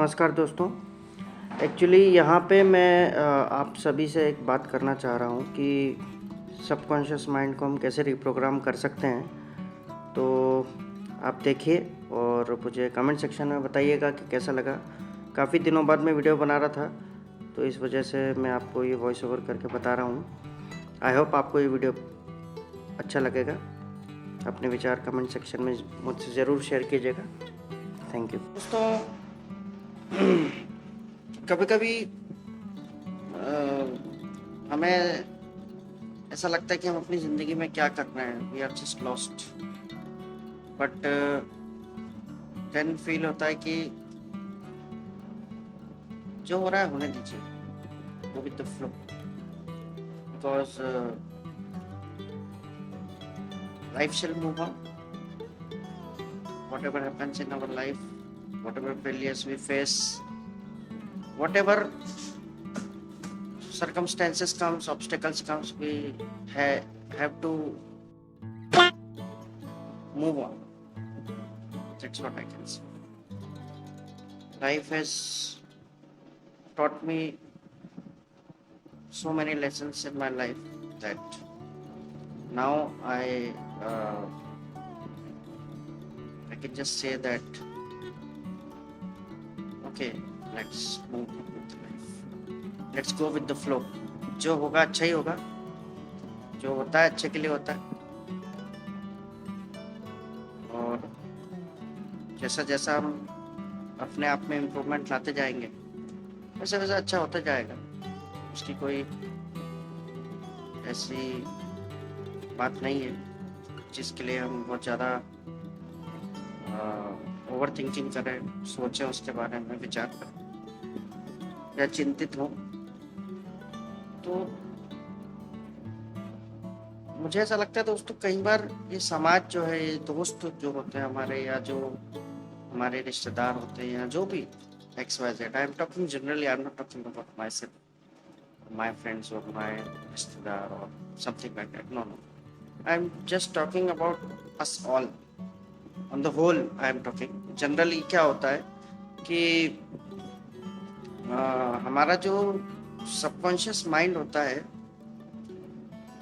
नमस्कार दोस्तों। एक्चुअली यहाँ पे मैं आप सभी से एक बात करना चाह रहा हूँ कि सबकॉन्शियस माइंड को हम कैसे रिप्रोग्राम कर सकते हैं। तो आप देखिए और मुझे कमेंट सेक्शन में बताइएगा कि कैसा लगा। काफ़ी दिनों बाद मैं वीडियो बना रहा था, तो इस वजह से मैं आपको ये वॉइस ओवर करके बता रहा हूँ। आई होप आपको ये वीडियो अच्छा लगेगा। अपने विचार कमेंट सेक्शन में मुझसे ज़रूर शेयर कीजिएगा। थैंक यू दोस्तों। कभी कभी हमें ऐसा लगता है कि हम अपनी ज़िंदगी में क्या कर रहे हैं, we are just lost. But then feel होता है कि जो हो रहा है होने दीजिए, go with the flow, because life shall move on. whatever happens in our life, whatever failures we face, whatever circumstances comes, obstacles comes, we have to move on. That's what I can say. Life has taught me so many lessons in my life that now I can just say that okay, let's move with life, let's go with the flow. जो होगा अच्छा ही होगा, जो होता है अच्छे के लिए होता है, और जैसा जैसा हम अपने आप में इम्प्रूवमेंट लाते जाएंगे वैसे वैसे अच्छा होता जाएगा। उसकी कोई ऐसी बात नहीं है जिसके लिए हम बहुत ज़्यादा ओवर थिंकिंग करें, सोचें उसके बारे में, विचार करें या चिंतित हों। तो मुझे ऐसा लगता है दोस्तों, कई बार ये समाज जो है, ये दोस्त जो होते हैं हमारे, या जो हमारे रिश्तेदार होते हैं, या जो भी XYZ, I am talking generally, I am not talking about myself, my friends और माई रिश्तेदार और something like that. No no, I am just talking about us all, on the whole I am talking. Generally क्या होता है कि हमारा जो subconscious mind होता है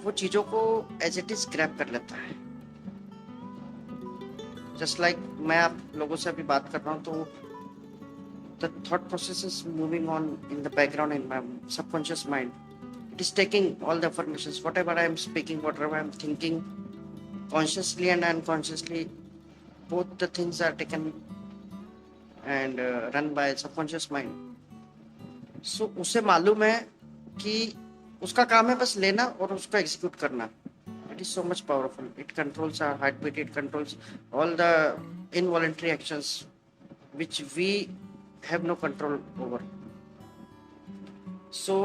वो चीज़ों को एज इट इज ग्रैब कर लेता है। जस्ट लाइक मैं आप लोगों से अभी बात कर रहा हूँ, तो the thought process is moving on in the background in my subconscious mind. It is taking all the informations, whatever I am speaking, whatever I am thinking, consciously and unconsciously, both the things are taken and run by subconscious mind. So उसे मालूम है कि उसका काम है बस लेना और उसको एग्जीक्यूट करना. It is so much powerful. It controls our heartbeat. It controls all the involuntary actions which we have no control over. So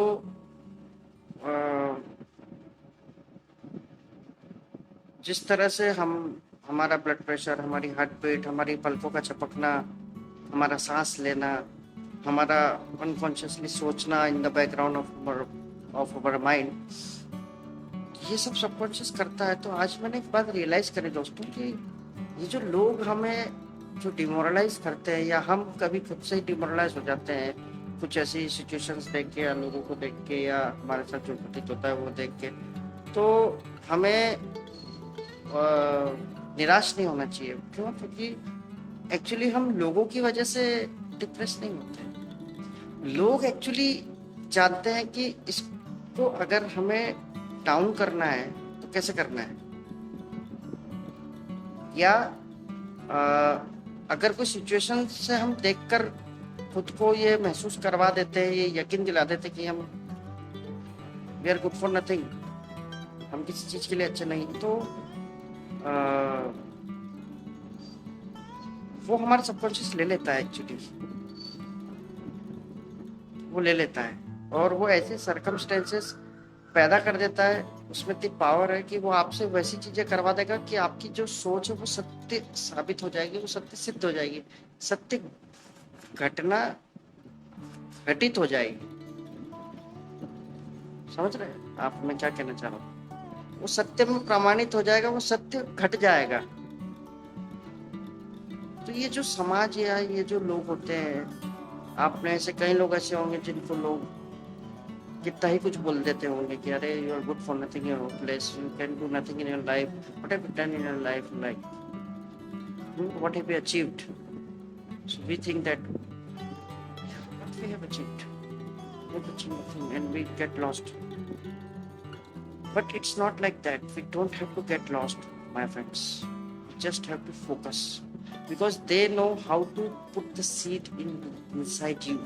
जिस तरह से हमारा ब्लड प्रेशर, हमारी हार्ट बीट, हमारी पलकों का झपकना, हमारा सांस लेना, हमारा अनकॉन्शियसली सोचना in the background of our mind, ये सब सबकॉन्शियस करता है. तो आज मैंने एक बात रियलाइज करी दोस्तों कि ये जो लोग हमें जो डिमोरलाइज करते हैं, या हम कभी खुद से ही डिमोरलाइज हो जाते हैं कुछ ऐसी सिचुएशंस देख के, या लोगों को देख के, या हमारे साथ जो घटित होता है वो देख के, तो हमें निराश नहीं होना चाहिए. क्यों? क्योंकि एक्चुअली हम लोगों की वजह से डिप्रेस नहीं होते. लोग एक्चुअली जानते हैं कि इसको अगर हमें डाउन करना है तो कैसे करना है, या अगर कोई सिचुएशन से हम देखकर खुद को ये महसूस करवा देते हैं, ये यकीन दिला देते हैं कि हम we are good for nothing, हम किसी चीज के लिए अच्छे नहीं, तो वो हमारा सबकॉन्शियस ले लेता है. एक्चुअली वो ले लेता है और वो ऐसे सर्कमस्टेंसेस पैदा कर देता है, उसमें इतनी पावर है कि वो आपसे वैसी चीजें करवा देगा कि आपकी जो सोच है वो सत्य साबित हो जाएगी, वो सत्य सिद्ध हो जाएगी, सत्य घटना घटित हो जाएगी. समझ रहे हैं आप मैं क्या कहना चाह रहा हूँ? वो सत्य में प्रमाणित हो जाएगा, वो सत्य घट जाएगा. तो ये जो समाज या ये जो लोग होते हैं आप में से कई लोग ऐसे होंगे जिनको लोग कितना ही कुछ बोल देते होंगे कि अरे you are good for nothing, you are hopeless, you can do nothing in your life, what have you done in your life, like what have you achieved. So we think that what we have achieved, we have achieved nothing, and we get lost. But it's not like that. We don't have to get lost, my friends. We just have to focus, because they know how to put the seed inside you,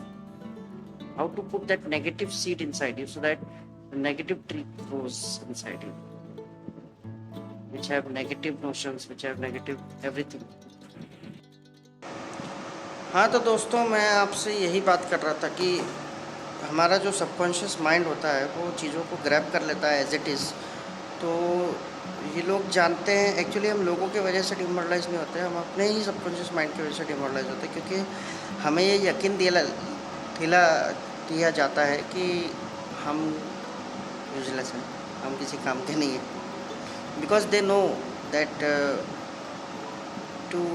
how to put that negative seed inside you, so that the negative tree grows inside you, which have negative notions, which have negative everything. हाँ, तो दोस्तों मैं आपसे यही बात कर रहा था कि हमारा जो सबकॉन्शियस माइंड होता है वो चीज़ों को ग्रैब कर लेता है एज इट इज़. तो ये लोग जानते हैं, एक्चुअली हम लोगों की वजह से डिमोरलाइज नहीं होते, हम अपने ही सबकॉन्शियस माइंड की वजह से डिमोरलाइज होते हैं, क्योंकि हमें ये यकीन दिया जाता है कि हम यूजलेस हैं, हम किसी काम के नहीं हैं. Because they know that to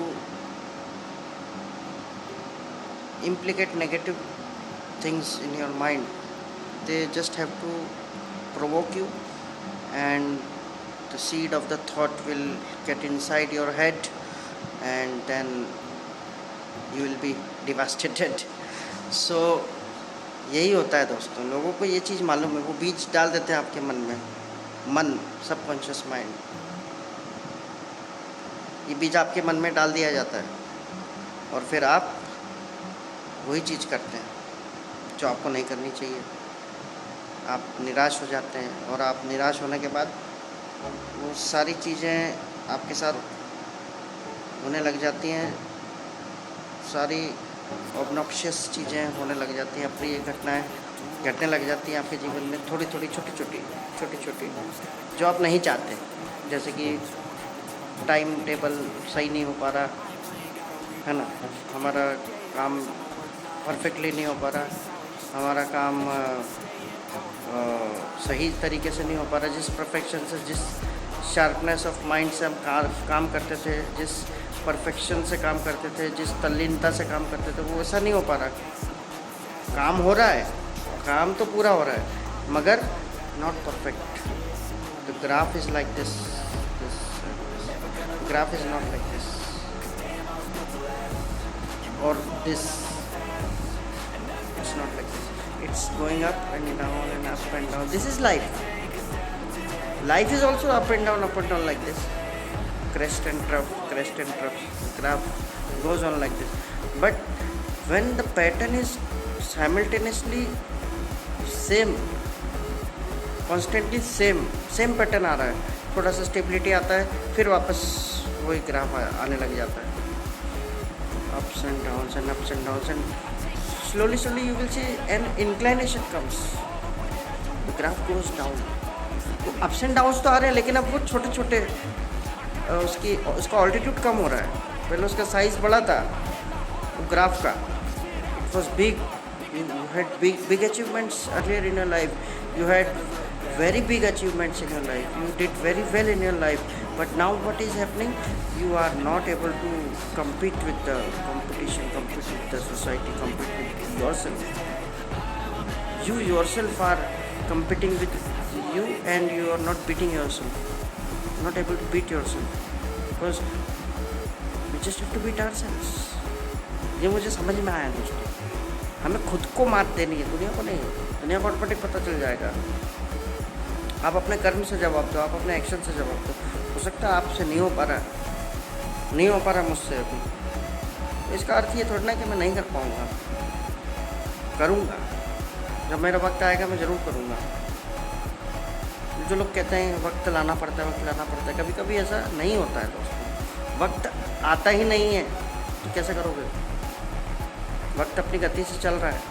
implicate negative things in your mind, they just have to provoke you, and the seed of the thought will get inside your head, and then you will be devastated. So यही होता है दोस्तों, लोगों को ये चीज़ मालूम है, वो बीज डाल देते हैं आपके मन में. मन, सबकॉन्शियस माइंड, ये बीज आपके मन में डाल दिया जाता है, और फिर आप वही चीज़ करते हैं जो आपको नहीं करनी चाहिए. आप निराश हो जाते हैं, और आप निराश होने के बाद वो सारी चीज़ें आपके साथ होने लग जाती हैं, सारी ऑब्नॉक्शियस चीज़ें होने लग जाती हैं, अप्रिय घटनाएं घटने लग जाती हैं आपके जीवन में, थोड़ी थोड़ी छोटी छोटी जो आप नहीं चाहते. जैसे कि टाइम टेबल सही नहीं हो पा रहा है ना, हमारा काम परफेक्टली नहीं हो पा रहा, हमारा काम सही तरीके से नहीं हो पा रहा, जिस परफेक्शन से, जिस शार्पनेस ऑफ माइंड से हम काम करते थे, जिस परफेक्शन से काम करते थे, जिस तल्लीनता से काम करते थे, वो ऐसा नहीं हो पा रहा. काम हो रहा है, काम तो पूरा हो रहा है, मगर not perfect. The graph is like this, graph is not like this और this. It's not like this. It's going up and down and up and down. This is life. Life is also up and down like this. Crest and trough, crest and trough. Graph goes on like this. But when the pattern is simultaneously same, constantly same pattern आ रहा है, थोड़ा सा stability आता है, फिर वापस वही graph आने लग जाता है. Ups and downs and ups and downs, and slowly you will see an inclination comes, the graph goes down. तो अप्स एंड डाउन्स तो आ रहे हैं, लेकिन अब वो छोटे छोटे उसका ऑल्टीट्यूड कम हो रहा है. पहले उसका साइज बड़ा था वो ग्राफ का, it was big, you had big achievements earlier in your life, you had very big achievements in your life, you did very well in your life, but now what is happening, you are not able to compete with the competition, compete with the society, compete with yourself. You yourself are competing with you, and you are not beating yourself, not able to beat yourself, because we just have to beat ourselves. ये मुझे समझ में आया दोस्तों, हमें खुद को मात देनी है, दुनिया को नहीं. दुनिया को ऑटोमेटिक पता चल जाएगा. आप अपने कर्म से जवाब दो, आप अपने एक्शन से जवाब दो. हो सकता है आपसे नहीं हो पा रहा मुझसे अभी, इसका अर्थ ये थोड़ा ना कि मैं नहीं कर पाऊँगा. करूँगा, जब मेरा वक्त आएगा मैं ज़रूर करूँगा. जो लोग कहते हैं वक्त लाना पड़ता है, कभी कभी ऐसा नहीं होता है दोस्तों. वक्त आता ही नहीं है तो कैसे करोगे? वक्त अपनी गति से चल रहा है.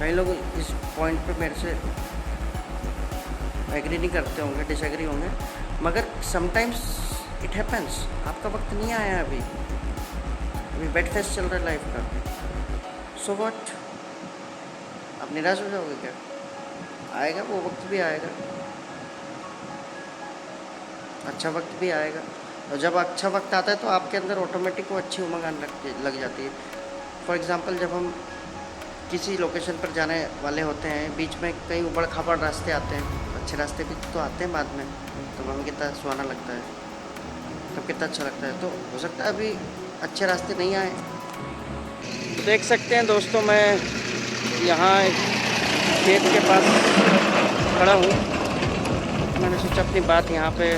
कई लोग इस पॉइंट पे मेरे से एग्री नहीं करते होंगे, डिसएग्री होंगे, मगर समटाइम्स इट हैपन्स. आपका वक्त नहीं आया अभी बेड फेस्ट चल रहा है लाइफ का. सो व्हाट, आप निराश हो जाओगे क्या? आएगा वो वक्त भी आएगा, अच्छा वक्त भी आएगा. और जब अच्छा वक्त आता है तो आपके अंदर ऑटोमेटिक वो अच्छी उमंग आने लग जाती है. फॉर एग्जांपल जब हम किसी लोकेशन पर जाने वाले होते हैं, बीच में कई ऊबड़ खाबड़ रास्ते आते हैं, अच्छे रास्ते भी तो आते हैं बाद में, तो हमें कितना सुहाना लगता है, तब कितना अच्छा लगता है। तो हो सकता है अभी अच्छे रास्ते नहीं आए। तो देख सकते हैं दोस्तों, मैं यहाँ खेत के पास खड़ा हूँ। मैंने सोचा अपनी बात यहाँ पे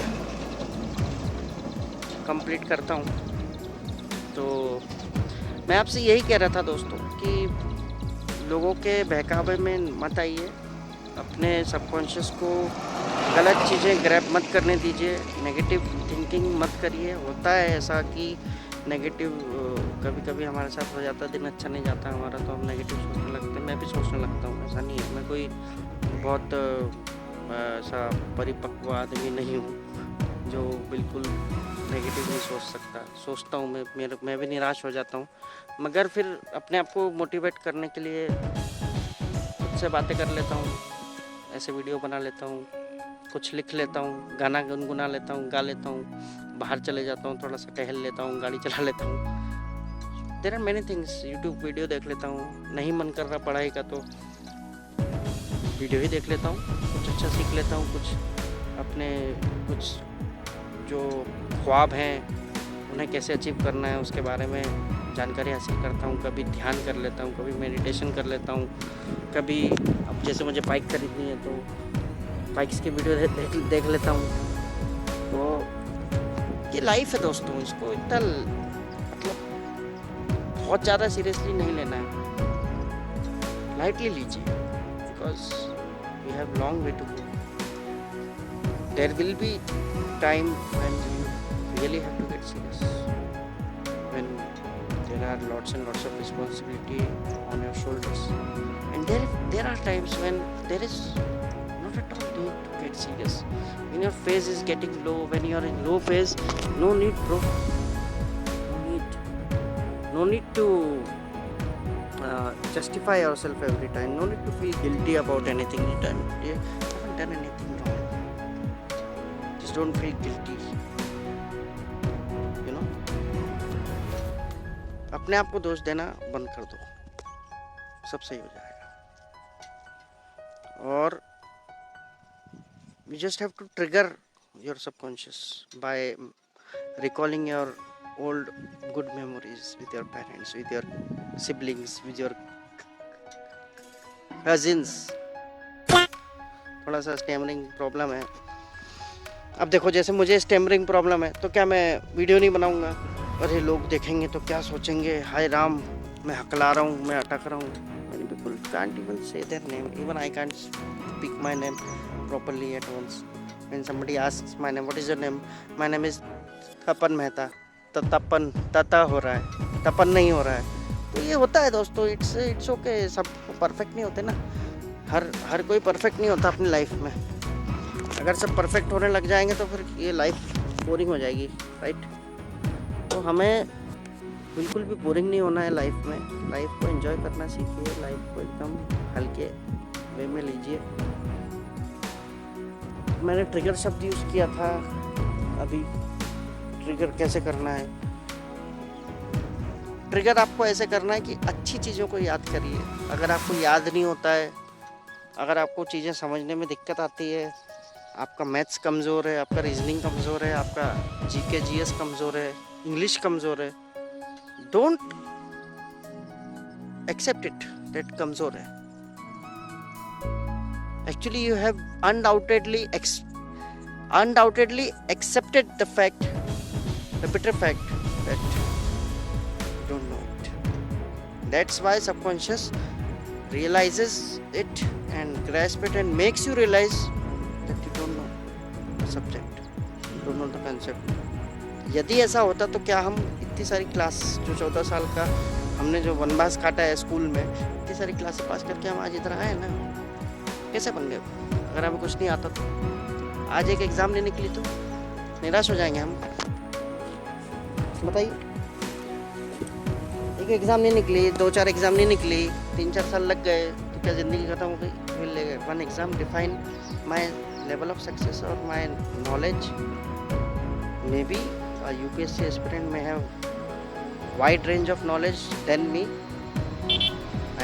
कंप्लीट करता हूँ। तो मैं आपसे यही कह रहा था दोस्तों कि लोगों के बहकावे में मत आइए, अपने सबकॉन्शियस को गलत चीज़ें ग्रैब मत करने दीजिए, नेगेटिव थिंकिंग मत करिए। होता है ऐसा कि नेगेटिव कभी कभी हमारे साथ हो जाता है, दिन अच्छा नहीं जाता हमारा तो हम नेगेटिव सोचने लगते हैं। मैं भी सोचने लगता हूँ, ऐसा नहीं है, मैं कोई बहुत ऐसा परिपक्व आदमी नहीं हूँ जो बिल्कुल नेगेटिव नहीं सोचता हूँ। मैं भी निराश हो जाता हूँ, मगर फिर अपने आप को मोटिवेट करने के लिए खुद से बातें कर लेता हूँ, ऐसे वीडियो बना लेता हूँ, कुछ लिख लेता हूँ, गाना गुनगुना लेता हूँ, गा लेता हूँ, बाहर चले जाता हूँ, थोड़ा सा टहल लेता हूँ, गाड़ी चला लेता हूँ। There are many things. YouTube video देख लेता हूँ, नहीं मन कर रहा पढ़ाई का तो वीडियो ही देख लेता हूँ, कुछ अच्छा सीख लेता हूँ, कुछ जो ख्वाब हैं उन्हें कैसे अचीव करना है उसके बारे में जानकारी हासिल करता हूँ। कभी ध्यान कर लेता हूँ, कभी मेडिटेशन कर लेता हूँ, कभी अब जैसे मुझे बाइक खरीदनी है तो बाइक्स की वीडियो देख लेता हूँ। तो ये लाइफ है दोस्तों, इसको इतना मतलब बहुत ज़्यादा सीरियसली नहीं लेना है, लाइटली लीजिए, because we have long way to go. There will be time when you really have to get serious, when there are lots and lots of responsibility on your shoulders, and there are times when there is not at all need to get serious. When your phase is getting low, when you are in low phase, no need bro, no need to justify yourself every time, no need to feel guilty about anything. You haven't done anything wrong, just don't feel guilty, you know. अपने आप को दोष देना बंद कर दो, सब सही हो जाएगा। और you just have to trigger your subconscious by recalling your old good memories with your parents, with your siblings, with your cousins. थोड़ा सा स्टैमरिंग प्रॉब्लम है। अब देखो जैसे मुझे स्टैमरिंग प्रॉब्लम है तो क्या मैं वीडियो नहीं बनाऊंगा? अरे लोग देखेंगे तो क्या सोचेंगे, हाय राम मैं हकला रहा हूँ, मैं अटक रहा हूँ। Many people can't even say their name, even I can't speak my name properly at once. When somebody asks my name, what is your name? My name is तपन मेहता। तो तपन तता हो रहा है, तपन नहीं हो रहा है। तो ये होता है दोस्तों, इट्स ओके। सब परफेक्ट नहीं होते ना, हर कोई परफेक्ट नहीं होता अपनी लाइफ में। अगर सब परफेक्ट होने लग जाएंगे तो फिर ये लाइफ बोरिंग हो जाएगी, राइट? तो हमें बिल्कुल भी बोरिंग नहीं होना है लाइफ में। लाइफ को एंजॉय करना सीखिए, लाइफ को एकदम हल्के वे में लीजिए। मैंने ट्रिगर शब्द यूज़ किया था अभी, ट्रिगर कैसे करना है। ट्रिगर आपको ऐसे करना है कि अच्छी चीज़ों को याद करिए। अगर आपको याद नहीं होता है, अगर आपको चीज़ें समझने में दिक्कत आती है, आपका मैथ्स कमज़ोर है, आपका रीजनिंग कमज़ोर है, आपका जीके जीएस कमज़ोर है, इंग्लिश कमज़ोर है, डोंट एक्सेप्ट इट दैट कमज़ोर है। Actually, you have undoubtedly accepted the bitter fact that you don't know it. That's why subconscious realizes it and grasps it and makes you realize that you don't know the subject, you don't know the concept. यदि ऐसा होता तो क्या हम इतनी सारी class, जो 14 साल का हमने जो वनवास काटा है स्कूल में, इतनी सारी क्लासें पास करके हम आज इधर आए ना, कैसे बन गए? अगर हमें कुछ नहीं आता तो, आज एक एग्ज़ाम नहीं निकली तो निराश हो जाएंगे हम। बताइए, एक एग्ज़ाम नहीं निकली, 2-4 एग्ज़ाम नहीं निकली, 3-4 साल लग गए तो क्या ज़िंदगी खत्म हो गई? Will one exam define my level of success और my knowledge? Maybe a UPSC aspirant may have wide range of knowledge than me,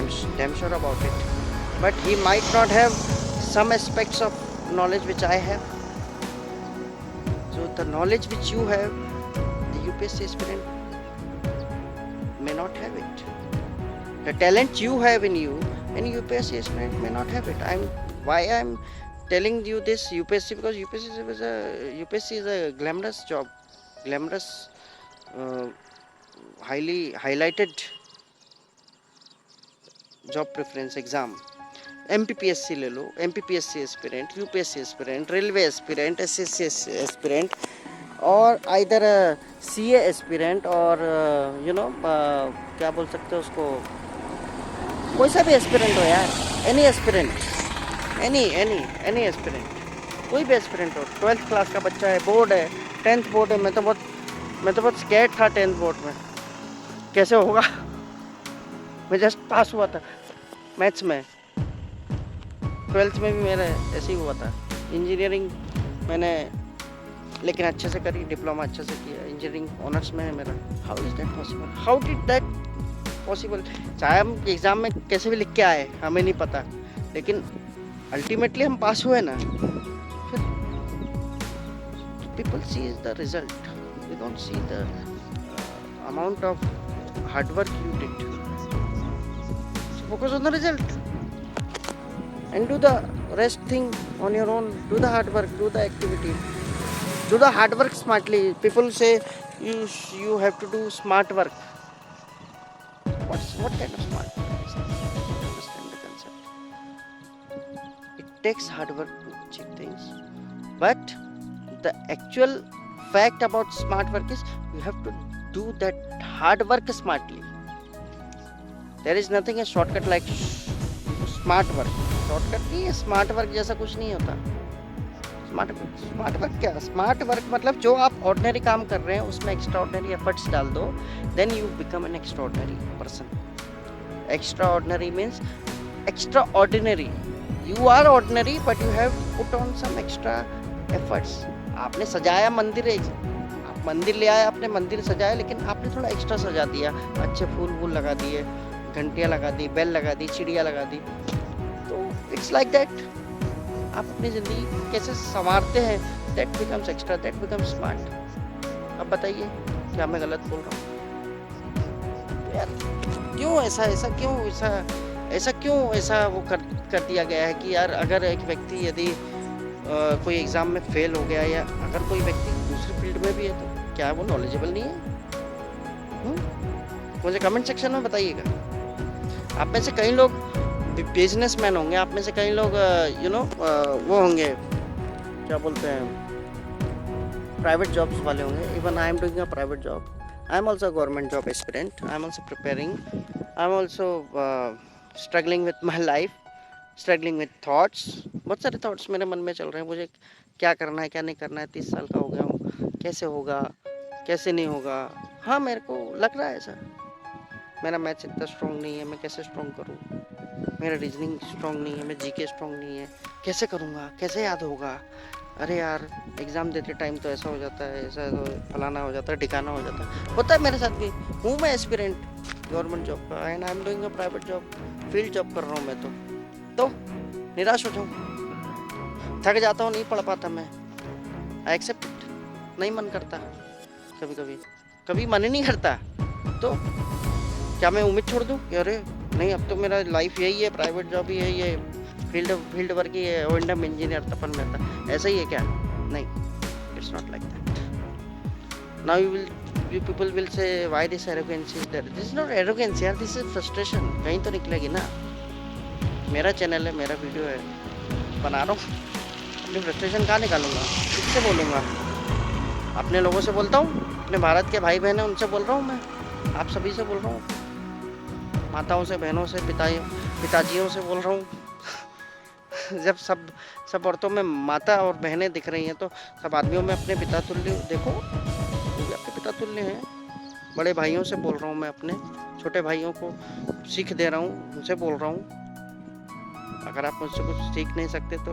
I'm damn sure about it. But he might not have some aspects of knowledge which I have. So the knowledge which you have, the UPSC aspirant may not have it. The talent you have in you, and UPSC aspirant may not have it. I'm telling you this UPSC because UPSC is a glamorous job, glamorous, highly highlighted job preference exam. MPPSC ले लो, MPPSC aspirant, UPSC aspirant, railway aspirant, SSC aspirant और either CA aspirant और क्या बोल सकते हो उसको, कोई सा भी एस्पिरेंट हो यार, एनी एस्पिरेंट, एनी एस्पिरेंट, कोई भी एस्पिरेंट हो, 12th क्लास का बच्चा है, बोर्ड है, 10th बोर्ड है, मैं तो बहुत स्कैर्ड था 10th बोर्ड में, कैसे होगा। मैं जस्ट पास हुआ था मैथ्स में, 12th में भी मेरा ऐसे ही हुआ था। इंजीनियरिंग मैंने लेकिन अच्छे से करी, डिप्लोमा अच्छे से किया, इंजीनियरिंग ऑनर्स में है मेरा। How is that possible, how did that possible. चाहे हम एग्ज़ाम में कैसे भी लिख के आए हमें नहीं पता, लेकिन अल्टीमेटली हम पास हुए ना। फिर people see is the result, they don't see the amount of hard work you did. Focus on the result and do the rest thing on your own. Do the hard work, do the activity, do the hard work smartly. People say you have to do smart work. What kind of smart work is that? Understand the concept. It takes hard work to achieve things, but the actual fact about smart work is you have to do that hard work smartly. There is nothing a shortcut like smart work. Shortcut नहीं है, smart work जैसा कुछ नहीं होता। Smart work क्या? Smart work मतलब जो आप ordinary काम कर रहे हैं उसमें extraordinary efforts डाल दो, then you become an extraordinary person. Extraordinary means extraordinary. You are ordinary but you have put on some extra efforts. आपने सजाया मंदिर, आप मंदिर ले आए, आपने मंदिर सजाया, लेकिन आपने थोड़ा एक्स्ट्रा सजा दिया, अच्छे फूल लगा दिए, घंटियाँ लगा दी, बेल लगा दी, चिड़िया लगा दी। तो इट्स लाइक दैट। आप अपनी ज़िंदगी कैसे संवारते हैं, that becomes extra, that becomes smart. अब बताइए क्या मैं गलत बोल रहा हूँ यार? क्यों ऐसा वो कर दिया गया है कि यार अगर एक व्यक्ति यदि कोई एग्ज़ाम में फेल हो गया, या अगर कोई व्यक्ति दूसरी फील्ड में भी है, तो क्या वो नॉलेजेबल नहीं है? मुझे कमेंट सेक्शन में बताइएगा। आप में से कई लोग बिजनेसमैन होंगे, आप में से कई लोग वो होंगे, क्या बोलते हैं, प्राइवेट जॉब्स वाले होंगे। Even I am doing a private job, I am also government job aspirant, I am also preparing, I am also struggling with my life, struggling with thoughts. बहुत सारे थॉट्स मेरे मन में चल रहे हैं, मुझे क्या करना है क्या नहीं करना है। 30 साल का हो गया हूँ, कैसे होगा कैसे नहीं होगा। हाँ, मेरे को लग रहा है ऐसा, मेरा मैथ्स इतना स्ट्रॉन्ग नहीं है, मैं कैसे स्ट्रॉन्ग करूँ। मेरा रीजनिंग स्ट्रॉन्ग नहीं है, मैं जीके स्ट्रॉन्ग नहीं है, कैसे करूँगा, कैसे याद होगा। अरे यार, एग्ज़ाम देते टाइम तो ऐसा हो जाता है, ऐसा तो फलाना हो जाता है, ठिकाना हो जाता है। होता है मेरे साथ भी। हूँ मैं एस्पिरेंट गवर्नमेंट जॉब का, and I am doing a private job, field job कर रहा हूँ मैं। तो निराश हो जाऊँ, थक जाता हूँ, नहीं पढ़ पाता मैं। आई एक्सेप्ट इट, नहीं मन करता, कभी मन ही नहीं करता। तो क्या मैं उम्मीद छोड़ दूँ कि अरे नहीं, अब तो मेरा लाइफ यही है, प्राइवेट जॉब ही यही है, फील्ड वर्क ही है, O&M इंजीनियर तपन मेहता, ऐसा ही है क्या? नहीं, it's not like that. Now you people will say why this arrogance is there. This is not arrogance यार, this is frustration। कहीं तो निकलेगी ना। मेरा चैनल है, मेरा वीडियो है, बना रहा हूँ, अपनी फ्रस्ट्रेशन कहाँ निकालूंगा, किससे बोलूँगा? अपने लोगों से बोलता हूँ, अपने भारत के भाई बहन हैं उनसे बोल रहा हूँ मैं, आप सभी से बोल रहा हूँ, माताओं से, बहनों से, पिताजियों से बोल रहा हूँ। जब सब औरतों में माता और बहनें दिख रही हैं, तो सब आदमियों में अपने पिता तुल्य देखो, वो भी आपके पिता तुल्य हैं। बड़े भाइयों से बोल रहा हूँ मैं, अपने छोटे भाइयों को सीख दे रहा हूँ, उनसे बोल रहा हूँ। अगर आप मुझसे कुछ सीख नहीं सकते तो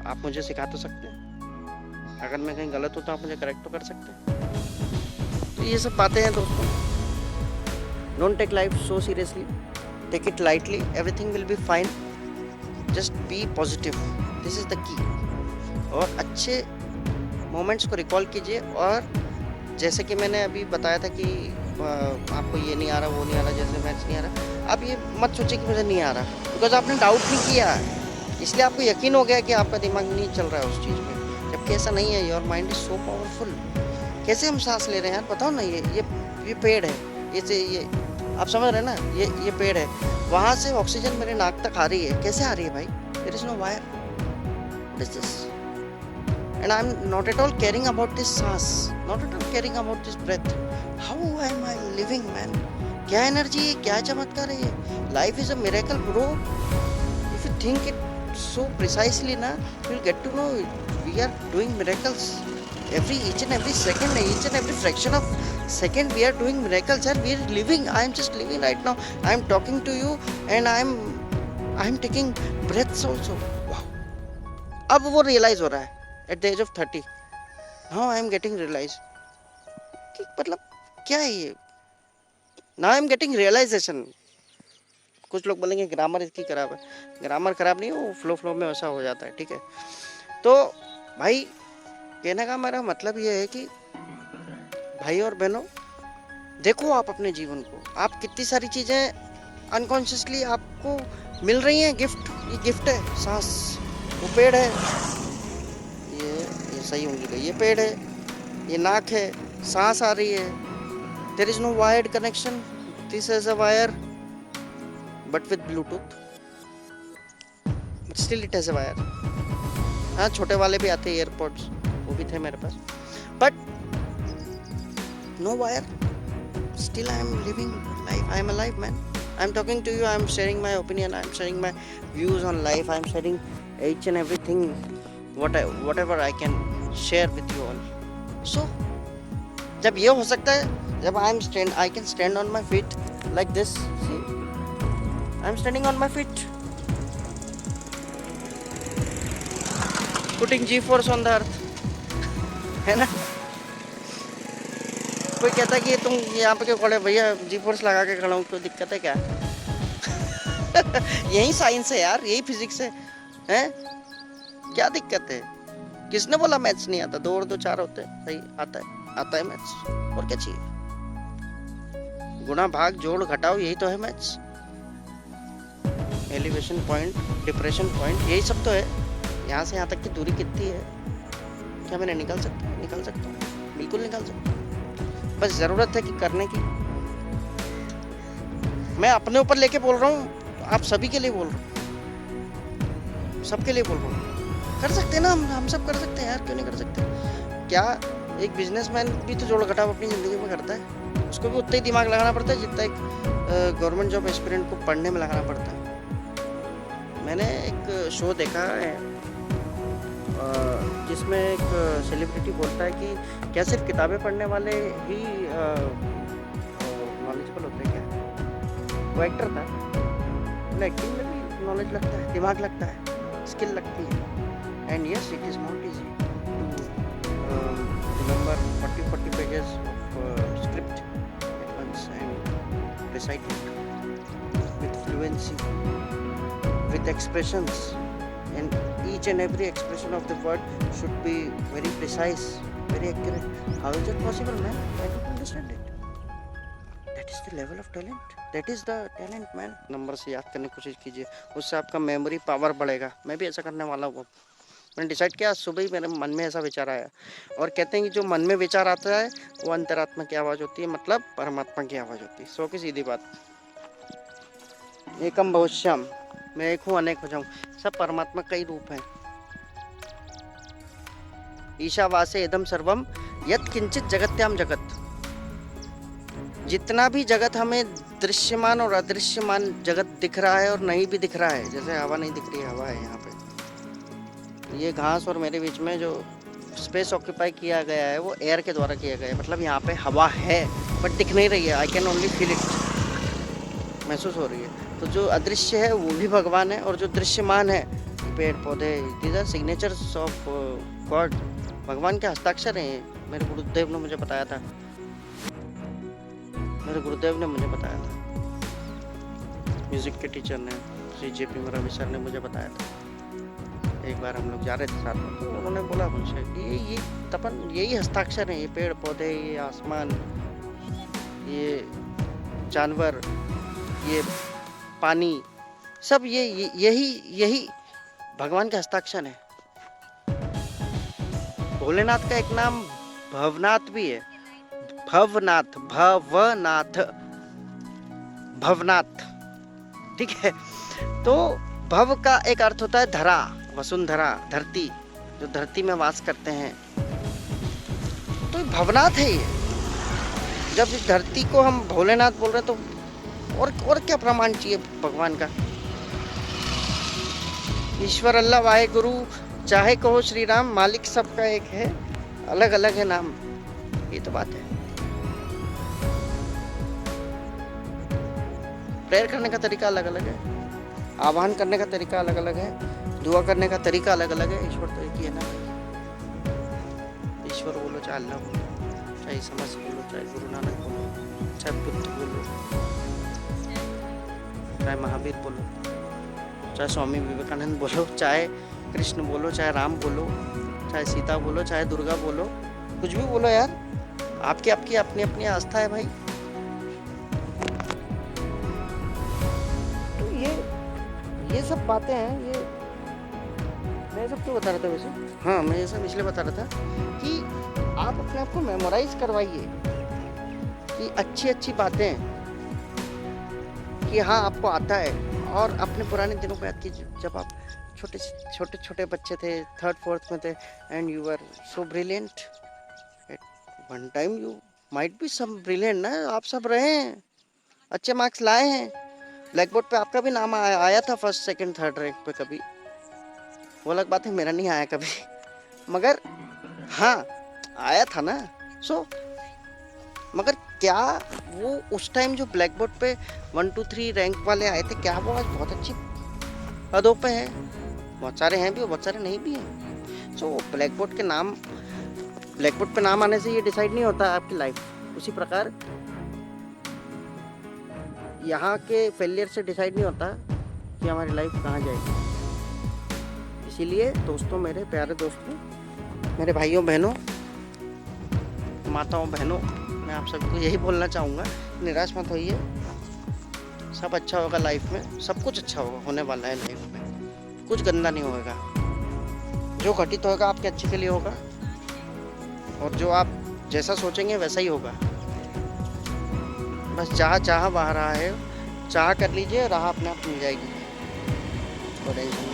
आप मुझे सिखा तो सकते हैं। अगर मैं कहीं गलत हूँ तो आप मुझे करेक्ट तो कर सकते हैं। तो ये सब बातें हैं दोस्तों। Don't take life so seriously. Take it lightly, everything will be fine, just be positive, this is the key. और अच्छे मोमेंट्स को रिकॉल कीजिए, और जैसे कि मैंने अभी बताया था कि आपको ये नहीं आ रहा, वो नहीं आ रहा, जैसे मैथ्स नहीं आ रहा, आप ये मत सोचिए कि मुझे नहीं आ रहा, बिकॉज आपने डाउट नहीं किया, इसलिए आपको यकीन हो गया कि आपका दिमाग नहीं चल रहा है उस चीज़ में, जबकि ऐसा नहीं है। Your mind is so powerful. कैसे हम सांस ले रहे हैं यार, बताओ ना, ये पेड़ है, ये आप समझ रहे हैं ना, ये पेड़ है, वहाँ से ऑक्सीजन मेरे नाक तक आ रही है, कैसे आ रही है भाई? There is no wire, what is this? And I'm not at all caring about this सांस, not at all caring about this breath. How am I living, man? क्या एनर्जी है, क्या चमत्कार है ये? Life is a miracle, bro. If you think it so precisely, na, you'll get to know we are doing miracles. Each and every second, each and every fraction of second, we are doing miracles, and we are living. I am just living right now. I am talking to you, and I am taking breaths also. Wow. अब वो realize हो रहा है. At the age of 30, now I am getting realized कि मतलब क्या है ये? Now I am getting realization. कुछ लोग बोलेंगे ग्रामर इसकी खराब है, ग्रामर खराब नहीं है, वो फ्लो में वैसा हो जाता है, ठीक है। तो भाई कहने का मेरा मतलब ये है कि भाई और बहनों, देखो आप अपने जीवन को, आप कितनी सारी चीज़ें अनकॉन्शियसली आपको मिल रही हैं, गिफ्ट, ये गिफ्ट है सांस, वो पेड़ है, ये सही उंगली का, ये पेड़ है, ये नाक है, सांस आ रही है, there is no wired connection, this is a wire but with Bluetooth, still it has a wire. हाँ, छोटे वाले भी आते हैं एयरपोर्ट्स, वो भी थे मेरे पास, but no wire, still I am living life, I am alive man, I am talking to you, I am sharing my opinion, I am sharing my views on life, I am sharing each and everything whatever I can share with you all. So जब ये हो सकता है, जब I can stand on my feet like this, see, I am standing on my feet, putting G-force on the earth, है ना? कोई कहता है कि तुम यहाँ पे क्यों खड़े, भैया G-force लगा के खड़ा हूँ, कोई दिक्कत है क्या? यही साइंस है यार, यही फिजिक्स है, हैं? क्या दिक्कत है? किसने बोला मैथ्स नहीं आता? 2 और 2 4 होते हैं, सही आता है मैथ्स, और क्या चाहिए? गुणा भाग जोड़ घटाओ, यही तो है maths. Elevation point, depression point, यही सब तो है। यहाँ से यहाँ तक की दूरी कितनी है, क्या मैंने निकाल सकता हूँ? बिल्कुल निकाल सकता हूँ, बस जरूरत है कि करने की। मैं अपने ऊपर लेके बोल रहा हूँ, आप सभी के लिए बोल रहा हूँ, सबके लिए बोल रहा हूँ। कर सकते हैं ना, हम सब कर सकते हैं यार, क्यों नहीं कर सकते? क्या एक बिजनेसमैन भी तो जोड़ घटाव अपनी ज़िंदगी में करता है, उसको भी उतना ही दिमाग लगाना पड़ता है जितना एक गवर्नमेंट जॉब एस्पिरेंट को पढ़ने में लगाना पड़ता है। मैंने एक शो देखा है जिसमें एक सेलिब्रिटी बोलता है कि क्या सिर्फ किताबें पढ़ने वाले ही नॉलेजेबल होते हैं क्या? वो एक्टर था, एक्टिंग में भी नॉलेज लगता है, दिमाग लगता है, स्किल लगती है। And yes, it is not easy to remember 40 pages of script at once and recite it with fluency, with expressions, and each and every expression of the word should be very precise, very accurate. How is it possible, man? I don't understand it. That is the level of talent. That is the talent, man. Number से याद करने की कोशिश कीजिए, उससे आपका memory power बढ़ेगा। मैं भी ऐसा करने वाला हूँ। मैंने डिसाइड किया, सुबह ही मेरे मन में ऐसा विचार आया, और कहते हैं कि जो मन में विचार आता है वो अंतरात्मा की आवाज़ होती है, मतलब परमात्मा की आवाज़ होती है। सो की सीधी बात, एकम बहुश्याम, मैं एक हूँ अनेक हो जाऊँ, सब परमात्मा का ही रूप है। ईशावासे इदम सर्वम यत् किंचित जगत्याम जगत, जितना भी जगत हमें दृश्यमान और अदृश्यमान जगत दिख रहा है और नहीं भी दिख रहा है, जैसे हवा नहीं दिख रही है, हवा है यहाँ पे, ये घास और मेरे बीच में जो स्पेस ऑक्यूपाई किया गया है वो एयर के द्वारा किया गया है, मतलब यहाँ पे हवा है बट दिख नहीं रही है, I can only feel it, महसूस हो रही है। तो जो अदृश्य है वो भी भगवान है, और जो दृश्यमान है, पेड़ पौधे, these are signatures of God, भगवान के हस्ताक्षर हैं। मेरे गुरुदेव ने मुझे बताया था, म्यूज़िक के टीचर ने, श्री JP रवि सर ने मुझे बताया था। एक बार हम लोग जा रहे थे साथ में, तो उन्होंने बोला मुझसे कि ये तपन, यही हस्ताक्षर है, ये पेड़ पौधे, ये आसमान, ये जानवर, ये पानी, सब यही यही भगवान के हस्ताक्षर है। भोलेनाथ का एक नाम भवनाथ भी है, भवनाथ, भवनाथ, भवनाथ, ठीक है। तो भव का एक अर्थ होता है धरा, वसुंधरा, धरती, जो धरती में वास करते हैं, तो भवनाथ है ये। जब इस धरती को हम भोलेनाथ बोल रहे हैं, तो और क्या प्रमाण चाहिए भगवान का। ईश्वर अल्लाह वाहे गुरु, चाहे कहो श्री राम, मालिक सबका एक है, अलग अलग है नाम, ये तो बात है। प्रेयर करने का तरीका अलग अलग है, आह्वान करने का तरीका अलग अलग है, दुआ करने का तरीका अलग अलग है। ईश्वर तो एक ही है ना भाई। ईश्वर बोलो, चाहे अल्लाह बोलो, चाहे ईसा मसीह बोलो, चाहे गुरु नानक बोलो, चाहे बुद्ध बोलो, चाहे महावीर बोलो, चाहे स्वामी विवेकानंद बोलो, चाहे कृष्ण बोलो, चाहे राम बोलो, चाहे सीता बोलो, चाहे दुर्गा बोलो, कुछ भी बोलो यार, आपकी आपकी अपनी अपनी आस्था है भाई। तो ये सब बातें हैं। ये मैं सब क्यों बता रहा था वैसे, हाँ मैं ये सब इसलिए बता रहा था कि आप अपने आप को मेमोराइज करवाइए कि अच्छी अच्छी बातें, कि हाँ आपको आता है। और अपने पुराने दिनों को याद कीजिए, जब आप छोटे छोटे छोटे बच्चे थे, 3rd 4th में थे, and you are so brilliant at one time, you might be some brilliant ना, आप सब रहे हैं, अच्छे मार्क्स लाए हैं, ब्लैक बोर्ड पे आपका भी नाम आया था 1st 2nd 3rd रैंक पे कभी, वो अलग बात है, मेरा नहीं आया कभी, मगर हाँ आया था ना। सो मगर क्या वो उस टाइम जो ब्लैक बोर्ड पे 1 2 3 रैंक वाले आए थे, क्या वो आज बहुत अच्छी पदों पे है? बहुत सारे हैं भी और बहुत सारे नहीं भी हैं। सो ब्लैक बोर्ड पे नाम आने से ये डिसाइड नहीं होता आपकी लाइफ। उसी प्रकार यहाँ के फेलियर से डिसाइड नहीं होता कि हमारी लाइफ कहाँ जाएगी। इसीलिए दोस्तों, मेरे प्यारे दोस्तों, मेरे भाइयों बहनों, माताओं बहनों, मैं आप सबको यही बोलना चाहूँगा, निराश मत होइए, सब अच्छा होगा लाइफ में, सब कुछ अच्छा होने वाला है लाइफ में, कुछ गंदा नहीं होगा। जो घटित होगा आपके अच्छे के लिए होगा, और जो आप जैसा सोचेंगे वैसा ही होगा। बस चाह बहा रहा है, चाह कर लीजिए, राह अपने आप मिल जाएगी, तो टेंशन नहीं।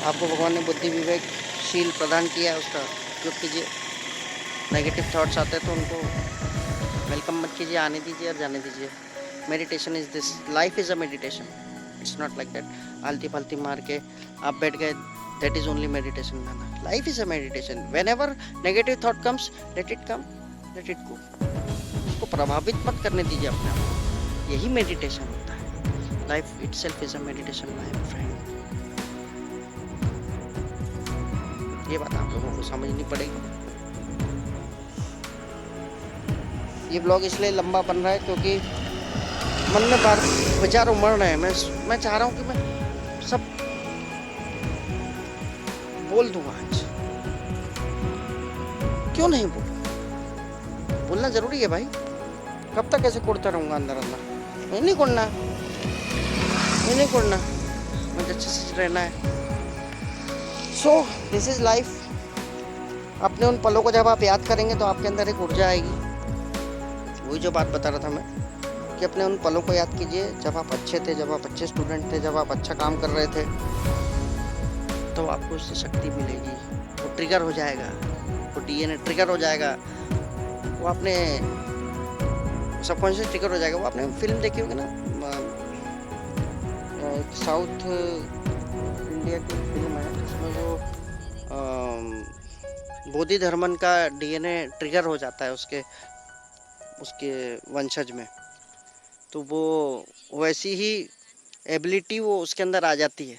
आपको भगवान ने बुद्धि विवेक शील प्रदान किया है, उसका उपयोग कीजिए। नेगेटिव थॉट्स आते हैं तो उनको वेलकम मत कीजिए, आने दीजिए और जाने दीजिए। Meditation is this, life is a meditation, it's not like that आलती फालती मार के आप बैठ गए, दैट इज ओनली मेडिटेशन। ना, life is a meditation. When ever negative thought comes, let it come, let it go, उसको प्रभावित मत करने दीजिए अपने आप को, यही मेडिटेशन होता है। Life itself is a meditation my friend. ये बात आप लोगों को समझनी पड़ेगी। ये ब्लॉग इसलिए लंबा बन रहा है क्योंकि मन में बार विचार उमड़ रहे हैं। मैं चाह रहा हूँ कि मैं सब बोल दूँ आज, क्यों नहीं बोलूँ? बोलना जरूरी है भाई। कब तक ऐसे कुड़ता रहूँगा अंदर अंदर? मैं नहीं कुड़ना, मुझे अच्छे से रहना है। So this is life. अपने उन पलों को जब आप याद करेंगे तो आपके अंदर एक ऊर्जा आएगी। वही जो बात बता रहा था मैं, कि अपने उन पलों को याद कीजिए जब आप अच्छे थे, जब आप अच्छे स्टूडेंट थे, जब आप अच्छा काम कर रहे थे, तो आपको उससे शक्ति मिलेगी। वो ट्रिगर हो जाएगा, वो डीएनए ट्रिगर हो जाएगा, वो अपने सबकॉन्शियस ट्रिगर हो जाएगा। वो आपने फिल्म देखी होगी ना, साउथ इंडिया की फिल्म है जिसमें वो बोधि धर्मन का डीएनए ट्रिगर हो जाता है उसके वंशज में, तो वो वैसी ही एबिलिटी वो उसके अंदर आ जाती है।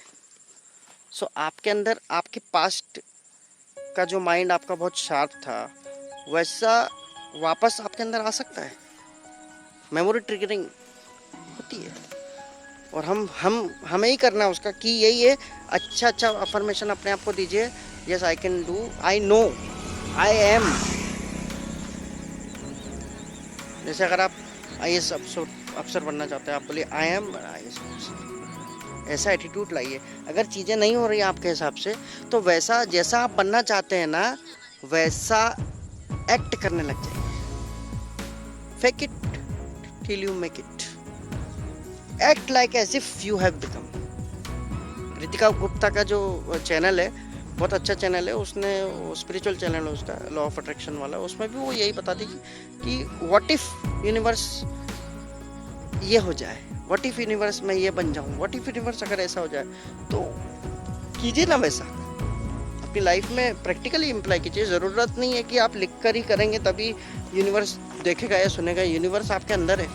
सो आपके अंदर, आपके पास्ट का जो माइंड आपका बहुत शार्प था, वैसा वापस आपके अंदर आ सकता है। मेमोरी ट्रिगरिंग होती है, और हमें ही करना है उसका कि यही है। अच्छा अच्छा अफर्मेशन अपने आप को दीजिए, yes I can do, I know, I M. जैसे अगर आप आईएएस अफसर बनना चाहते हैं, आप बोलिए आई एम आईएएस अफसर, ऐसा एटीट्यूड लाइए। अगर चीज़ें नहीं हो रही आपके हिसाब से, तो वैसा जैसा आप बनना चाहते हैं ना, वैसा एक्ट करने लग जाइए। Fake it till you make it, act like as if you have become. Ritika Gupta का जो चैनल है, बहुत अच्छा चैनल है, उसने स्पिरिचुअल चैनल है उसका, लॉ ऑफ अट्रैक्शन वाला, उसमें भी वो यही बताती कि व्हाट इफ यूनिवर्स ये हो जाए, व्हाट इफ यूनिवर्स मैं ये बन जाऊं, व्हाट इफ यूनिवर्स अगर ऐसा हो जाए, तो कीजिए ना वैसा अपनी लाइफ में, प्रैक्टिकली इम्प्लाई कीजिए। ज़रूरत नहीं है कि आप लिख कर ही करेंगे तभी यूनिवर्स देखेगा या सुनेगा। यूनिवर्स आपके अंदर है,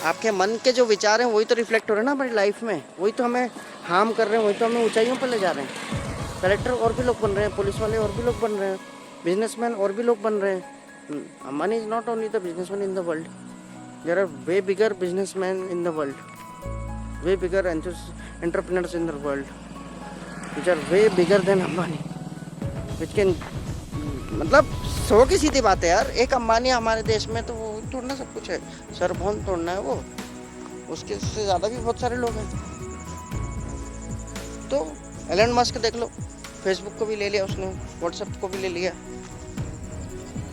आपके मन के जो विचार हैं वही तो रिफ्लेक्ट हो रहे हैं ना हमारी लाइफ में, वही तो हमें हार्म कर रहे हैं, वही तो हमें ऊंचाइयों पर ले जा रहे हैं। कलेक्टर और भी लोग बन रहे हैं, पुलिस वाले और भी लोग बन रहे हैं, बिजनेसमैन और भी लोग बन रहे हैं। Ambani is not only the businessman in the world, there are way bigger businessman in the world, way bigger entrepreneurs in the world which are way bigger than Ambani, which can, मतलब सौ की सीधी बात है यार। एक अम्बानी हमारे देश में तो वो तोड़ना सब कुछ है, सरभोन तोड़ना है वो, उसके से ज़्यादा भी बहुत सारे लोग हैं। तो एलन मस्क देख लो, फेसबुक को भी ले लिया उसने, व्हाट्सएप को भी ले लिया,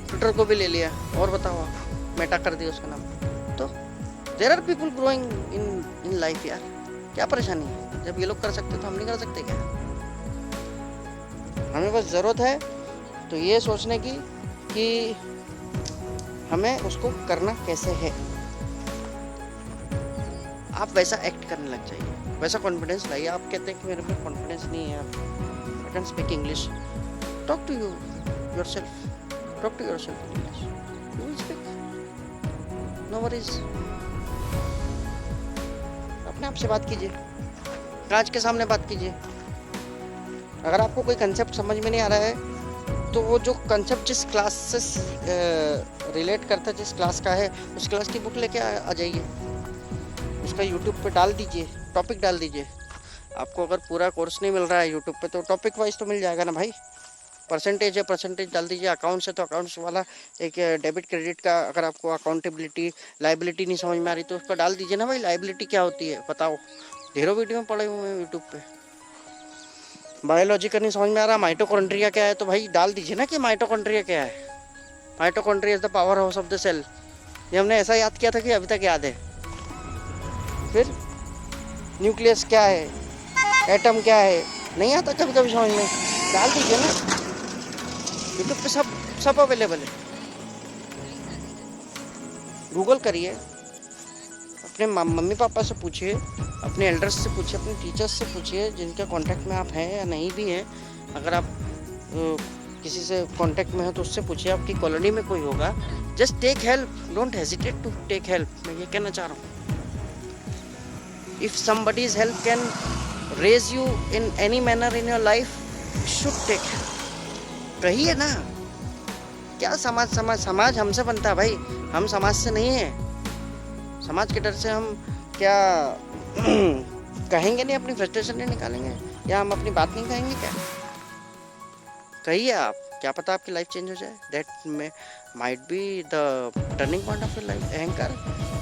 ट्विटर को भी ले लिया, और बताओ आप, मेटा कर दिया उसका नाम। तो there are people growing in life यार, क्या परेशानी है? जब ये लोग कर सकते तो हम नहीं कर सकते क्या? हमें बस ज़रूरत है तो ये सोचने की कि हमें उसको करना कैसे है। आप वैसा एक्ट करने लग जाइए, वैसा कॉन्फिडेंस लाइए। आप कहते हैं कि मेरे में कॉन्फिडेंस नहीं है, I can speak English, talk to yourself, talk to yourself in English, you will speak, no worries. अपने आप से बात कीजिए, कांच के सामने बात कीजिए। अगर आपको कोई कंसेप्ट समझ में नहीं आ रहा है, तो वो जो कंसेप्ट जिस क्लास से रिलेट करता है, जिस क्लास का है, उस क्लास की बुक लेके आ जाइए, उसका यूट्यूब पे डाल दीजिए, टॉपिक डाल दीजिए। आपको अगर पूरा कोर्स नहीं मिल रहा है यूट्यूब पे, तो टॉपिक वाइज तो मिल जाएगा ना भाई। परसेंटेज है, परसेंटेज डाल दीजिए। अकाउंट्स है तो अकाउंट्स वाला एक डेबिट क्रेडिट का, अगर आपको अकाउंटेबिलिटी लाइबिलिटी नहीं समझ में आ रही तो उसको डाल दीजिए ना भाई, लाइबिलिटी क्या होती है बताओ। ढेरों वीडियो में पड़े हुए हैं यूट्यूब पे। बायोलॉजी का नहीं समझ में आ रहा, माइटोकॉन्ड्रिया क्या है, तो भाई डाल दीजिए ना कि माइटोकॉन्ड्रिया क्या है। Mitochondria is the power house of the cell. ये हमने ऐसा याद किया था कि अभी तक याद है। फिर न्यूक्लियस क्या है, एटम क्या है, नहीं आता कभी कभी समझ में, डाल दीजिए ना, यूट्यूब पे सब अवेलेबल है। गूगल करिए, अपने मम्मी पापा से पूछिए, अपने एल्डर्स से पूछिए, अपने टीचर्स से पूछिए जिनके कांटेक्ट में आप हैं या नहीं भी हैं। अगर आप किसी से कांटेक्ट में हो तो उससे पूछिए, आपकी कॉलोनी में कोई होगा। Just take help, don't hesitate to take help. मैं ये कहना चाह रहा हूँ, if somebody's help can raise you in any manner in your life, you should take help। कहिए ना, क्या समाज हमसे बनता है भाई, हम समाज से नहीं है। समाज के डर से हम क्या कहेंगे नहीं, अपनी फ्रस्ट्रेशन नहीं निकालेंगे, या हम अपनी बात नहीं कहेंगे क्या? कहिए आप, क्या पता आपकी लाइफ चेंज हो जाए। That might be the turning point of your life. अहंकार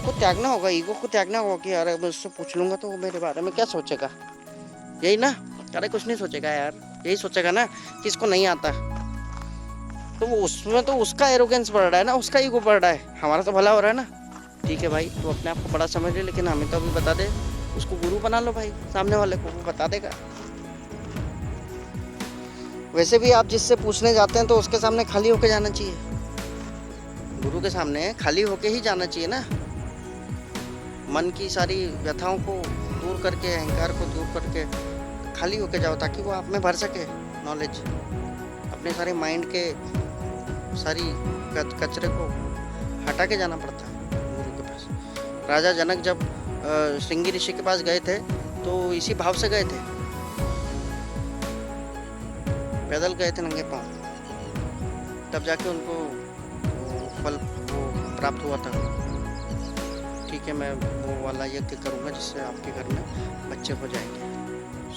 को त्यागना होगा, ईगो को त्यागना होगा कि यार मैं उससे पूछ लूंगा तो वो मेरे बारे में क्या सोचेगा, यही ना। अरे कुछ नहीं सोचेगा यार, यही सोचेगा ना कि इसको नहीं आता, तो वो उसमें तो उसका एरोगेंस बढ़ रहा है ना, उसका ईगो बढ़ रहा है, हमारा तो भला हो रहा है ना। ठीक है भाई, तो अपने आप को बड़ा समझ ले, लेकिन हमें तो अभी बता दे, उसको गुरु बना लो भाई, सामने वाले को, वो बता देगा। वैसे भी आप जिससे पूछने जाते हैं तो उसके सामने खाली होके जाना चाहिए, गुरु के सामने खाली होके ही जाना चाहिए ना। मन की सारी व्यथाओं को दूर करके, अहंकार को दूर करके खाली होके जाओ, ताकि वो आप में भर सके नॉलेज। अपने सारे माइंड के सारी कचरे को हटा के जाना पड़ता है गुरु के पास। राजा जनक जब श्रृंगी ऋषि के पास गए थे तो इसी भाव से गए थे, पैदल गए थे नंगे पांव, तब जाके उनको फल प्राप्त हुआ था। के मैं वो वाला यज्ञ करूँगा जिससे आपके घर में बच्चे हो जाएंगे।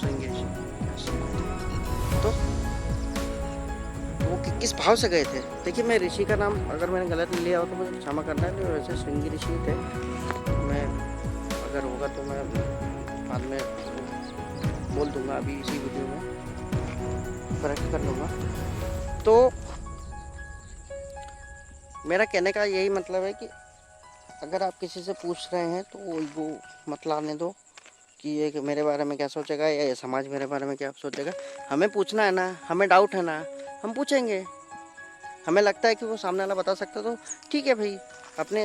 श्रृंगी ऋषि तो वो किस भाव से गए थे? देखिए, मैं ऋषि का नाम अगर मैंने गलत लिया हो तो मुझे क्षमा करना है, तो वैसे श्रृंगी ऋषि थे। मैं अगर होगा तो मैं बाद में बोल दूंगा, अभी इसी वीडियो में करेक्ट कर लूँगा। तो मेरा कहने का यही मतलब है कि अगर आप किसी से पूछ रहे हैं तो वो मत लाने दो कि ये मेरे बारे में क्या सोचेगा या ये समाज मेरे बारे में क्या सोचेगा। हमें पूछना है ना, हमें डाउट है ना, हम पूछेंगे। हमें लगता है कि वो सामने वाला बता सकता तो ठीक है भाई। अपने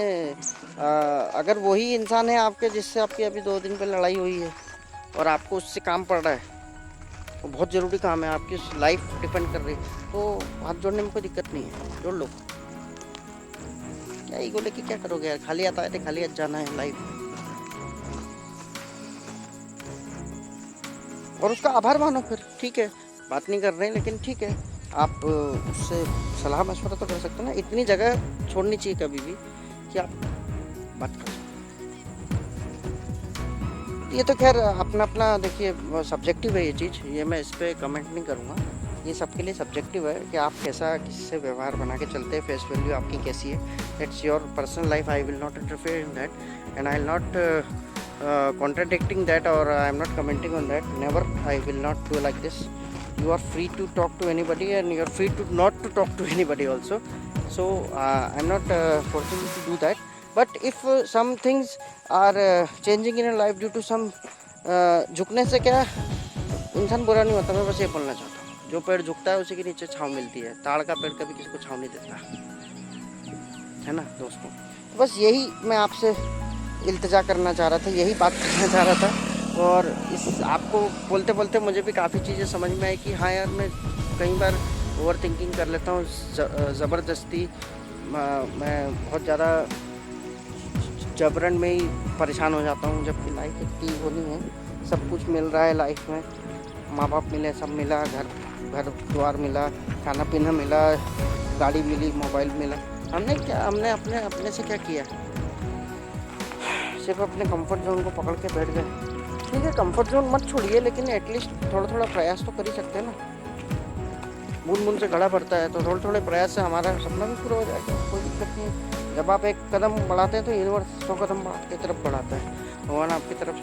अगर वही इंसान है आपके जिससे आपकी अभी 2 दिन पहले लड़ाई हुई है और आपको उससे काम पड़ रहा है, वो बहुत ज़रूरी काम है, आपकी लाइफ डिपेंड कर रही है, तो हाथ जोड़ने में कोई दिक्कत नहीं है, जोड़ लो। क्या ईगो लेके क्या करोगे यार? खाली आता है, खाली जाना है लाइफ। और उसका आभार मानो फिर, ठीक है, बात नहीं कर रहे हैं लेकिन ठीक है, आप उससे सलाह मशवरा तो कर सकते हो ना। इतनी जगह छोड़नी चाहिए कभी भी कि आप बात कर सकते। ये तो खैर अपना अपना देखिए सब्जेक्टिव है ये चीज़, ये मैं इस पर कमेंट नहीं करूँगा। ये सबके लिए सब्जेक्टिव है कि आप कैसा किससे व्यवहार बना के चलते हैं, फेस वैल्यू आपकी कैसी है। That's your personal life, I will not interfere in that and I will not contradicting that, or I am not commenting on that. Never, I will not do like this. You are free to talk to anybody and you are free to not to talk to anybody also. So I am not forcing you to do that. But if some things are changing in your life due to some झुकने से क्या इंसान बुरा नहीं होता। मैं बस ये बोलना चाहता हूँ, जो पेड़ झुकता है उसी के नीचे छाँव मिलती है। ताड़ का पेड़ कभी किसी को छाँव नहीं देता है ना दोस्तों। बस यही मैं आपसे इल्तिजा करना चाह रहा था, यही बात करना चाह रहा था। और इस आपको बोलते बोलते मुझे भी काफ़ी चीज़ें समझ में आई कि हाँ यार, मैं कई बार ओवर थिंकिंग कर लेता हूँ ज़बरदस्ती। मैं बहुत ज़्यादा जबरन में ही परेशान हो जाता हूँ, जबकि लाइफ इतनी वो नहीं है। सब कुछ मिल रहा है लाइफ में, माँ बाप मिले, सब मिला, घर द्वार मिला, खाना पीना मिला, गाड़ी मिली, मोबाइल मिला। हमने अपने से क्या किया? सिर्फ अपने कंफर्ट जोन को पकड़ के बैठ गए। ठीक है, कंफर्ट जोन मत छोड़िए, लेकिन एटलीस्ट थोड़ा प्रयास तो कर ही सकते हैं ना। बूंद बूंद से घड़ा भरता है, तो थोड़े प्रयास से हमारा सपना भी पूरा हो जाएगा, कोई दिक्कत नहीं है। जब आप एक कदम बढ़ाते हैं तो यूनिवर्स 100 कदम की तरफ बढ़ाता है, भगवान आपकी तरफ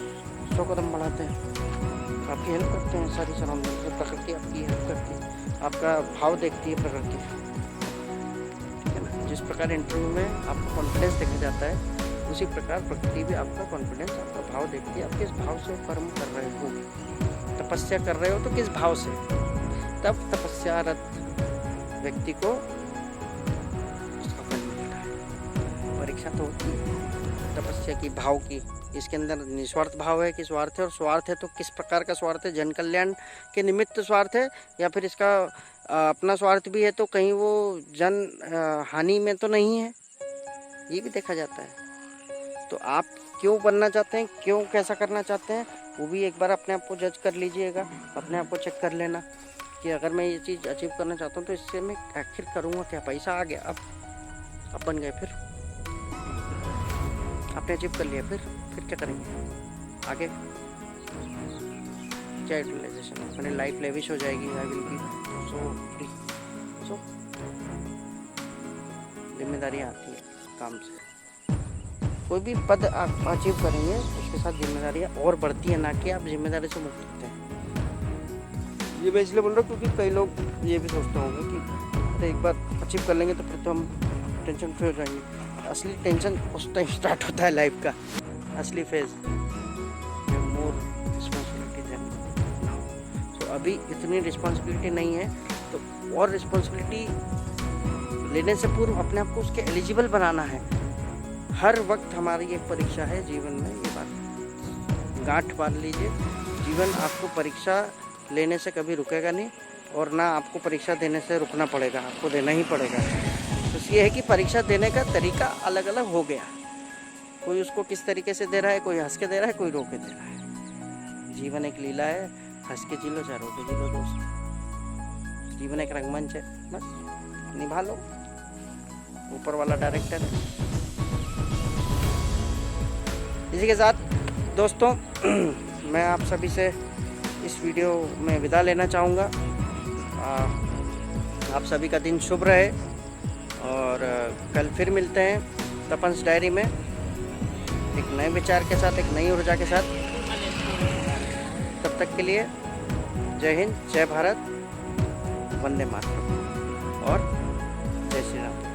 100 कदम बढ़ाते हैं, आपकी हेल्प करते हैं। सारी सराउंडिंग से प्रकृति आपकी हेल्प करती है, आपका भाव देखती है प्रकृति, ठीक है ना। जिस प्रकार इंटरव्यू में आपको कॉन्फिडेंस देखा जाता है, उसी प्रकार प्रकृति भी आपका कॉन्फिडेंस, आपका भाव देखती है। आप किस भाव से कर्म कर रहे हो, तपस्या कर रहे हो तो किस भाव से, तब तपस्यारत व्यक्ति को उसका फल मिलता है। परीक्षा तो होती है तपस्या की, भाव की। इसके अंदर निस्वार्थ भाव है कि स्वार्थ है, और स्वार्थ है तो किस प्रकार का स्वार्थ है? जन कल्याण के निमित्त स्वार्थ है, या फिर इसका अपना स्वार्थ भी है तो कहीं वो जन हानि में तो नहीं है? ये भी देखा जाता है। तो आप क्यों बनना चाहते हैं, क्यों कैसा करना चाहते हैं, वो भी एक बार अपने आप को जज कर लीजिएगा, अपने आप को चेक कर लेना कि अगर मैं ये चीज़ अचीव करना चाहता हूँ तो इससे मैं आखिर करूँगा क्या? पैसा आ गया, अब बन गए, फिर आपने अचीव कर लिया, फिर क्या करेंगे आगे? क्या यूटिलाइजेशन? अपनी लाइफ लेविश हो जाएगी। I will be so free. So जिम्मेदारियाँ आती है काम से, कोई भी पद आप अचीव करेंगे उसके साथ जिम्मेदारियाँ और बढ़ती है, ना कि आप जिम्मेदारी से मुक्त होते हैं। ये मैं इसलिए बोल रहा हूँ क्योंकि कई लोग ये भी सोचते होंगे कि एक बार अचीव कर लेंगे तो फिर तो हम टेंशन फ्री हो जाएंगे। असली टेंशन उस टाइम स्टार्ट होता है लाइफ का असली फेज, मोर रिस्पॉन्सिबिलिटी देन नाउ। सो अभी इतनी रिस्पॉन्सिबिलिटी नहीं है, तो और रिस्पॉन्सिबिलिटी लेने से पूर्व अपने आप को उसके एलिजिबल बनाना है। हर वक्त हमारी एक परीक्षा है जीवन में, ये बात गांठ बांध लीजिए। जीवन आपको परीक्षा लेने से कभी रुकेगा नहीं, और ना आपको परीक्षा देने से रुकना पड़ेगा, आपको देना ही पड़ेगा। तो ये है कि परीक्षा देने का तरीका अलग अलग हो गया, कोई उसको किस तरीके से दे रहा है, कोई हंस के दे रहा है, कोई रो के दे रहा है। जीवन एक लीला है, हंस के जी लो चाहे रो के जी लो दोस्त। जीवन एक रंगमंच है, बस निभा लो, ऊपर वाला डायरेक्टर है। इसी के साथ दोस्तों मैं आप सभी से इस वीडियो में विदा लेना चाहूँगा। आप सभी का दिन शुभ रहे और कल फिर मिलते हैं तपन्स डायरी में एक नए विचार के साथ, एक नई ऊर्जा के साथ। तब तक के लिए जय हिंद, जय भारत, वंदे मातरम और जय श्री राम।